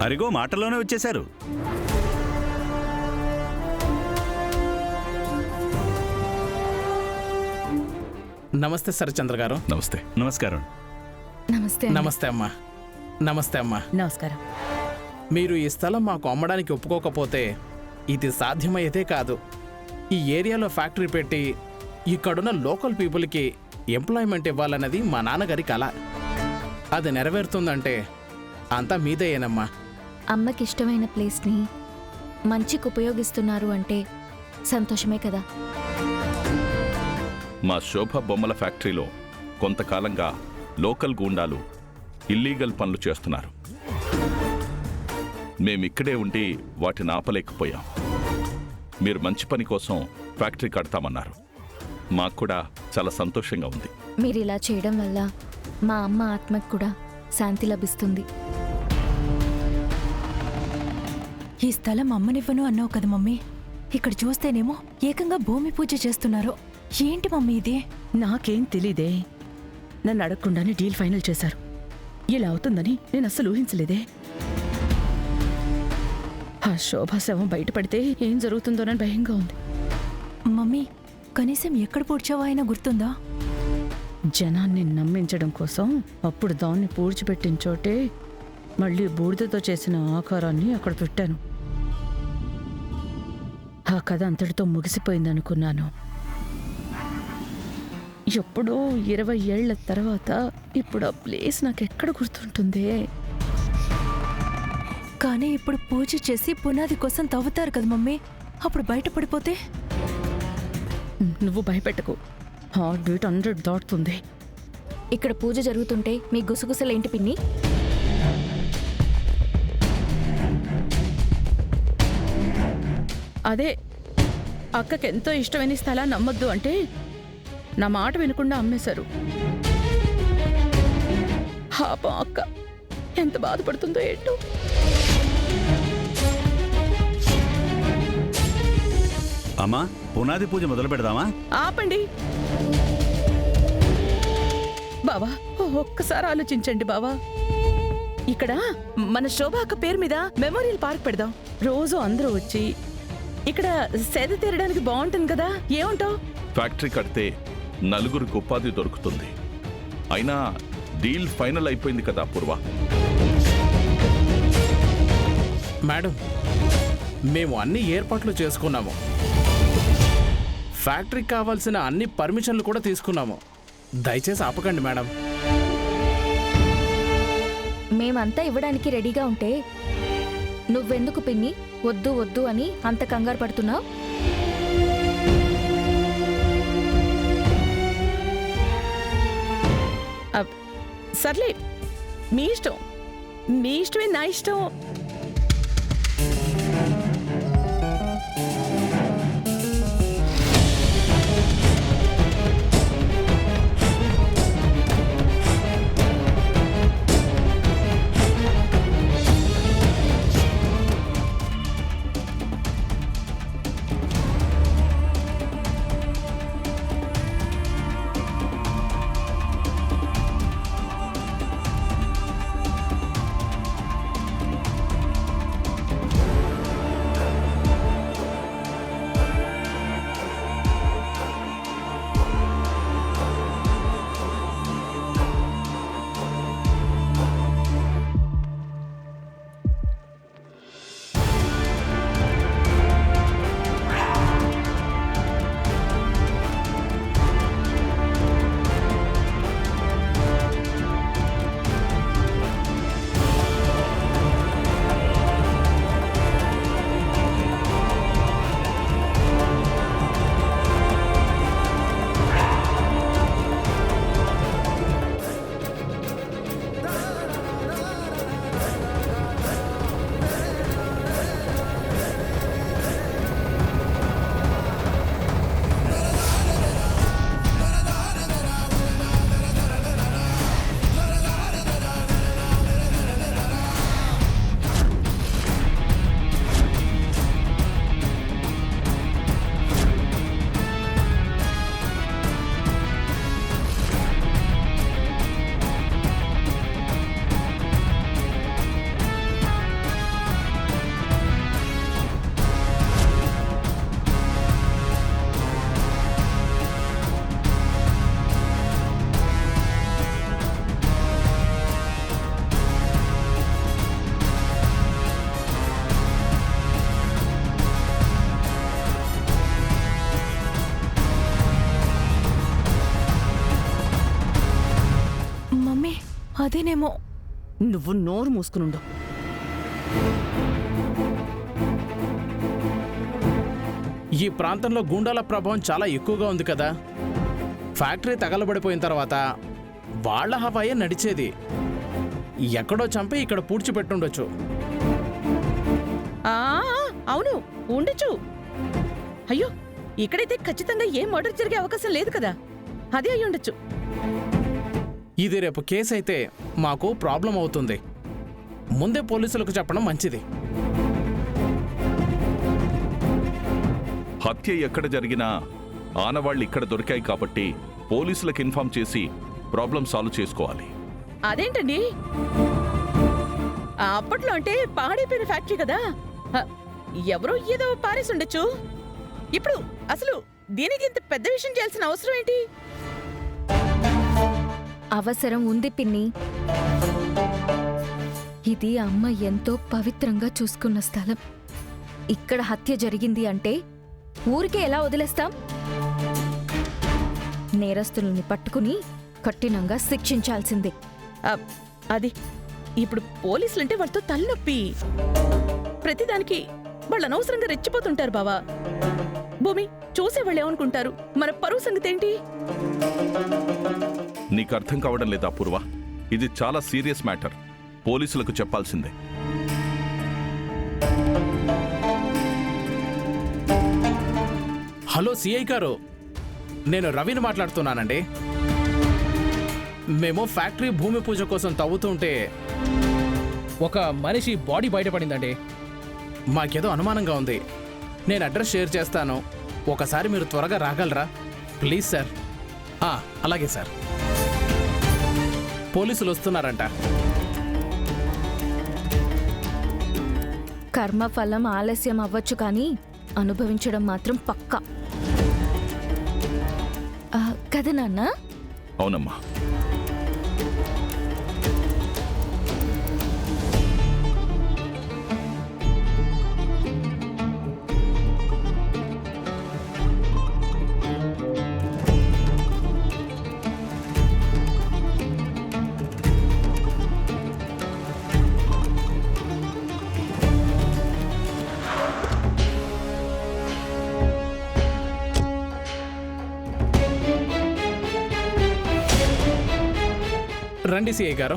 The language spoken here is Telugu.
అరిగో మాటల్లోనే వచ్చేశారు. నమస్తే సరచంద్ర గారు. నమస్తే. నమస్కారం. నమస్తే. నమస్తే అమ్మా. నమస్తే అమ్మా. నమస్కారం. మీరు ఈ స్థలం మాకు అమ్మడానికి ఒప్పుకోకపోతే ఇది సాధ్యమయ్యేదే కాదు. ఈ ఏరియాలో ఫ్యాక్టరీ పెట్టి ఇక్కడున్న లోకల్ పీపుల్కి ఎంప్లాయ్మెంట్ ఇవ్వాలన్నది మా నాన్నగారి కల. అది నెరవేరుతుందంటే అంతా మీదేయేనమ్మా. అమ్మకి ఇష్టమైన ప్లేస్ని మంచికి ఉపయోగిస్తున్నారు అంటే సంతోషమే కదా. మా శోభ బొమ్మల ఫ్యాక్టరీలో కొంతకాలంగా లోకల్ గూండాలు ఇల్లీగల్ పనులు చేస్తున్నారు. మేమిక్కడే ఉండి వాటిని ఆపలేకపోయాం. మీరు మంచి పని కోసం ఫ్యాక్టరీ కడతామన్నారు. మాకు కూడా చాలా సంతోషంగా ఉంది. మీరు ఇలా చేయడం వల్ల మా అమ్మ ఆత్మకు కూడా శాంతి లభిస్తుంది. ఈ స్థలం అమ్మనివ్వను అన్నావు కదా మమ్మీ. ఇక్కడ చూస్తేనేమో ఏకంగా భూమి పూజ చేస్తున్నారు. ఏంటి మమ్మీ ఇది? నాకేం తెలీదే. నన్ను అడగకుండానే డీల్ ఫైనల్ చేశారు. ఇలా అవుతుందని నేను అస్సలు ఊహించలేదే. ఆ శోభా శవం బయటపడితే ఏం జరుగుతుందోనని భయంగా ఉంది. మమ్మీ, కనీసం ఎక్కడ పూడ్చావో అయినా గుర్తుందా? జనాన్ని నమ్మించడం కోసం అప్పుడు దాన్ని పూడ్చిపెట్టిన చోటే మళ్ళీ బూడిదతో చేసిన ఆకారాన్ని అక్కడ పెట్టాను. ఆ కథ అంతటితో ముగిసిపోయిందనుకున్నాను. ఎప్పుడో 20 ఏళ్ల తర్వాత ఇప్పుడు ఆ ప్లేస్ నాకెక్కడ గుర్తుంటుందే. కానీ ఇప్పుడు పూజ చేసి పునాది కోసం తవ్వుతారు కదా మమ్మీ. అప్పుడు బయటపడిపోతే? నువ్వు భయపెట్టకు. Heart beat 100 దాటుతుంది. ఇక్కడ పూజ జరుగుతుంటే మీ గుసగుసలేంటి పిన్ని? అదే అక్కకెంతో ఇష్టమైన స్థలాన్ని నమ్మొద్దు అంటే నా మాట వినకుండా అమ్మేశారు. పాపం అక్క ఎంత బాధపడుతుందో ఏంటో. అమ్మా, పునాది పూజ మొదలు పెడదామా? ఆపండి బావా, ఒక్కసారి ఆలోచించండి బావా. ఇక్కడ మన శోభా అక్క పేరు మీద మెమోరియల్ పార్క్ పెడదాం. రోజు అందరూ వచ్చి ఇక్కడ సేద తీరడానికి బాగుంటుంది కదా. ఏమంటావు? ఫ్యాక్టరీ కడితే నలుగురికి ఉపాధి దొరుకుతుంది. అయినా డీల్ ఫైనల్ అయిపోయింది కదా పూర్వ. మేడం, మేము అన్ని ఏర్పాట్లు చేసుకున్నాము. ఫ్యాక్టరీకి కావాల్సిన అన్ని పర్మిషన్లు కూడా తీసుకున్నాము. దయచేసి ఆపకండి మేడం. మేమంతా ఇవ్వడానికి రెడీగా ఉంటే నువ్వెందుకు పిన్ని వద్దు వద్దు అని అంత కంగారు పడుతున్నావు? సర్లే, మీ ఇష్టం. మీ ఇష్టమే నా ఇష్టం. అదేనేమో. నువ్వు నోరు మూసుకునుండు. ఈ ప్రాంతంలో గూండాల ప్రభావం చాలా ఎక్కువగా ఉంది కదా. ఫ్యాక్టరీ తగలబడిపోయిన తర్వాత వాళ్ళ హవాయే నడిచేది. ఎక్కడో చంపి ఇక్కడ పూడ్చిపెట్టుండొచ్చు. ఆ అవును, ఉండొచ్చు. అయ్యో, ఇక్కడైతే ఖచ్చితంగా ఏం మర్డర్ జరిగే అవకాశం లేదు కదా. అదే అయి ఉండొచ్చు. ఇది రేపు కేసు అయితే మాకు ప్రాబ్లం అవుతుంది. ముందే పోలీసులకు చెప్పడం మంచిది. హత్య ఎక్కడ జరిగినా ఆనవాళ్ళు ఇక్కడ దొరికాయి కాబట్టి పోలీసులకు ఇన్ఫార్మ్ చేసి ప్రాబ్లం సాల్వ్ చేసుకోవాలి. అదేంటండి, అప్పట్లో అంటే పాడైపోయిన ఫ్యాక్టరీ కదా, ఎవరో ఏదో పారేసి ఉండొచ్చు. ఇప్పుడు అసలు దీనికి ఇంత పెద్ద విషయం చేయాల్సిన అవసరం ఏంటి? అవసరం ఉంది పిన్ని. ఇది అమ్మ ఎంతో పవిత్రంగా చూసుకున్న స్థలం. ఇక్కడ హత్య జరిగింది అంటే ఊరికే ఎలా వదిలేస్తాం? నేరస్తుల్ని పట్టుకుని కఠినంగా శిక్షించాల్సిందే. అది ఇప్పుడు పోలీసులంటే వాళ్ళతో తలనొప్పి. ప్రతిదానికి వాళ్ళు అనవసరంగా రెచ్చిపోతుంటారు బావా. భూమి, చూసేవాళ్ళు ఏమనుకుంటారు? మన పరువు సంగతి ఏంటి? నీకు అర్థం కావడం లేదా పూర్వ? ఇది చాలా సీరియస్ మ్యాటర్. పోలీసులకు చెప్పాల్సిందే. హలో సిఐ గారు, నేను రవిని మాట్లాడుతున్నానండి. మేము ఫ్యాక్టరీ భూమి పూజ కోసం తవ్వుతుంటే ఒక మనిషి బాడీ బయటపడిందండి. మాకేదో అనుమానంగా ఉంది. నేను అడ్రస్ షేర్ చేస్తాను. ఒకసారి మీరు త్వరగా రాగలరా ప్లీజ్ సార్? అలాగే సార్. పోలీసులు వస్తున్నారంట. కర్మఫలం ఆలస్యం అవ్వచ్చు కానీ అనుభవించడం మాత్రం పక్కా. కదా నాన్న? అవునమ్మా. రండి సిఐ గారు.